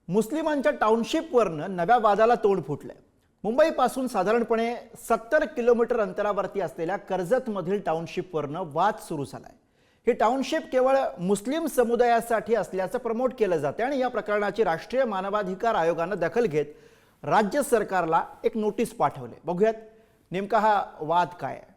मुस्लिमांच्या टाउनशिपवरनं नव्या वादाला तोंड फुटलंय। मुंबईपासून साधारणपणे 70 किलोमीटर अंतरावरती असलेल्या कर्जतमधील टाउनशिपवरनं वाद सुरू झालाय। ही टाउनशिप केवळ मुस्लिम समुदायासाठी असल्याचं प्रमोट केलं जाते आणि या प्रकरणाची राष्ट्रीय मानवाधिकार आयोगाने दखल घेत राज्य सरकारला एक नोटीस पाठवले। बघूयात नेमका हा वाद काय आहे।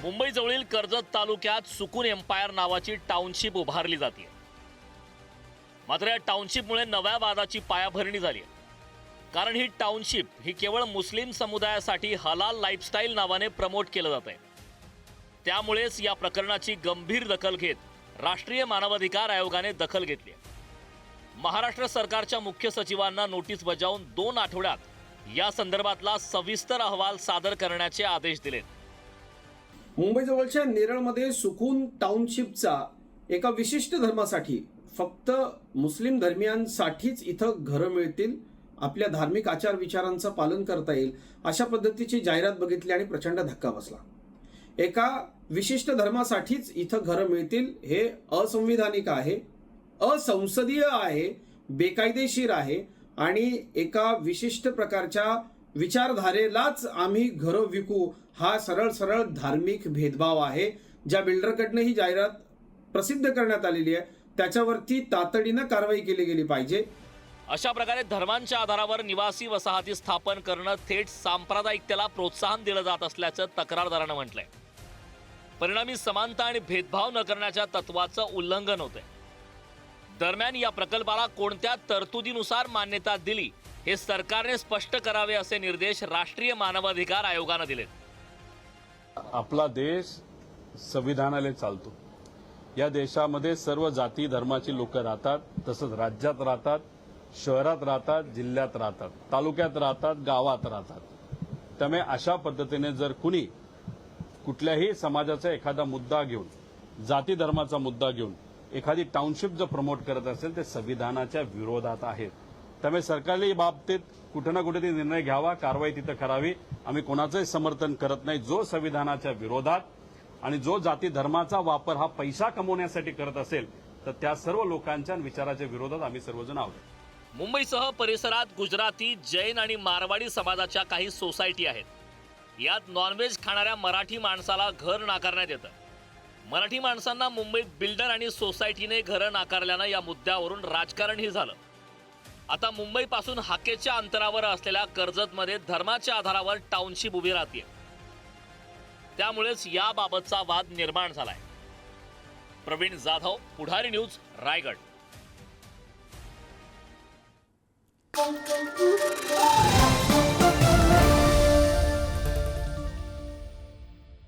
मुंबई जवळील कर्जत तालुक्यात सुकून एम्पायर नावाची टाउनशिप उभारली जाते। मात्र या टाउनशिपमुळे नव्या वादाची पायाभरणी झाली आहे। कारण ही टाउनशिप ही केवळ मुस्लिम समुदायासाठी हलाल लाईफस्टाईल नावाने प्रमोट केलं जात आहे। त्यामुळेच या प्रकरणाची गंभीर दखल घेत राष्ट्रीय मानवाधिकार आयोगाने दखल घेतली आहे। महाराष्ट्र सरकारच्या मुख्य सचिवांना नोटीस बजावून 2 आठवड्यात या संदर्भातला सविस्तर अहवाल सादर करण्याचे आदेश दिलेत। मुंबईजवळच्या नेरळमध्ये सुकून टाउनशिपचा एका विशिष्ट धर्मासाठी फक्त मुस्लिम धर्मियांसाठीच इथं घरं मिळतील, आपल्या धार्मिक आचार विचारांचं पालन करता येईल अशा पद्धतीची जाहिरात बघितली आणि प्रचंड धक्का बसला। एका विशिष्ट धर्मासाठीच इथं घरं मिळतील हे असंविधानिक आहे, असंसदीय आहे, बेकायदेशीर आहे आणि एका विशिष्ट प्रकारच्या विचारधारेलाच आम्ही घरं विकू हा सरळ सरळ धार्मिक भेदभाव आहे। ज्या बिल्डरकडनं ही जाहिरात प्रसिद्ध करण्यात आलेली आहे त्याच्यावरती तातडीनं कारवाई केली गेली पाहिजे। अशा प्रकारे धर्मांच्या आधारावर निवासी वसाहती स्थापन करणं थेट सांप्रदायिकतेला प्रोत्साहन दिलं जात असल्याचं तक्रारदारानं म्हटलंय। परिणामी समानता आणि भेदभाव न करण्याच्या तत्वाचं उल्लंघन होतंय। दरम्यान या प्रकल्पाला कोणत्या तरतुदीनुसार मान्यता दिली हे सरकारने स्पष्ट करावे असे निर्देश राष्ट्रीय मानवाधिकार आयोगाने दिलेत। आपला देश संविधानाने चालतो। या देशामध्ये सर्व जाती धर्माची लोक राहतात, तसंच राज्यात राहतात, शहरात राहतात, जिल्ह्यात राहतात, तालुक्यात राहतात, गावात राहतात। त्यामुळे अशा पद्धतीने जर कुणी कुठल्याही समाजाचा एखादा मुद्दा घेऊन, जाती धर्माचा मुद्दा घेऊन एखादी टाउनशिप जर प्रमोट करत असेल ते संविधानाच्या विरोधात आहेत। त्यामुळे सरकारने बाबतीत कुठे ना कुठे निर्णय घ्यावा, कारवाई तिथं करावी। आम्ही कोणाचंही समर्थन करत नाही जो संविधानाच्या विरोधात आणि जो जाती धर्माचा वापर हा पैसा कमवण्यासाठी करत असेल तर त्या सर्व लोकांच्या विचाराच्या विरोधात आम्ही सर्वजण आहोत। मुंबईसह परिसरात गुजराती, जैन आणि मारवाडी समाजाच्या काही सोसायटी आहेत। यात नॉनव्हेज खाणाऱ्या मराठी माणसाला घर नाकारण्यात येतं। मराठी माणसांना मुंबईत बिल्डर आणि सोसायटीने घरं नाकारल्यानं या मुद्द्यावरून राजकारणही झालं। आता मुंबईपासून हाकेच्या अंतरावर असलेल्या कर्जतमध्ये धर्माच्या आधारावर टाउनशिप उभी राहते। त्यामुळेच याबाबतचा वाद निर्माण झालाय। प्रवीण जाधव, पुढारी न्यूज, रायगड।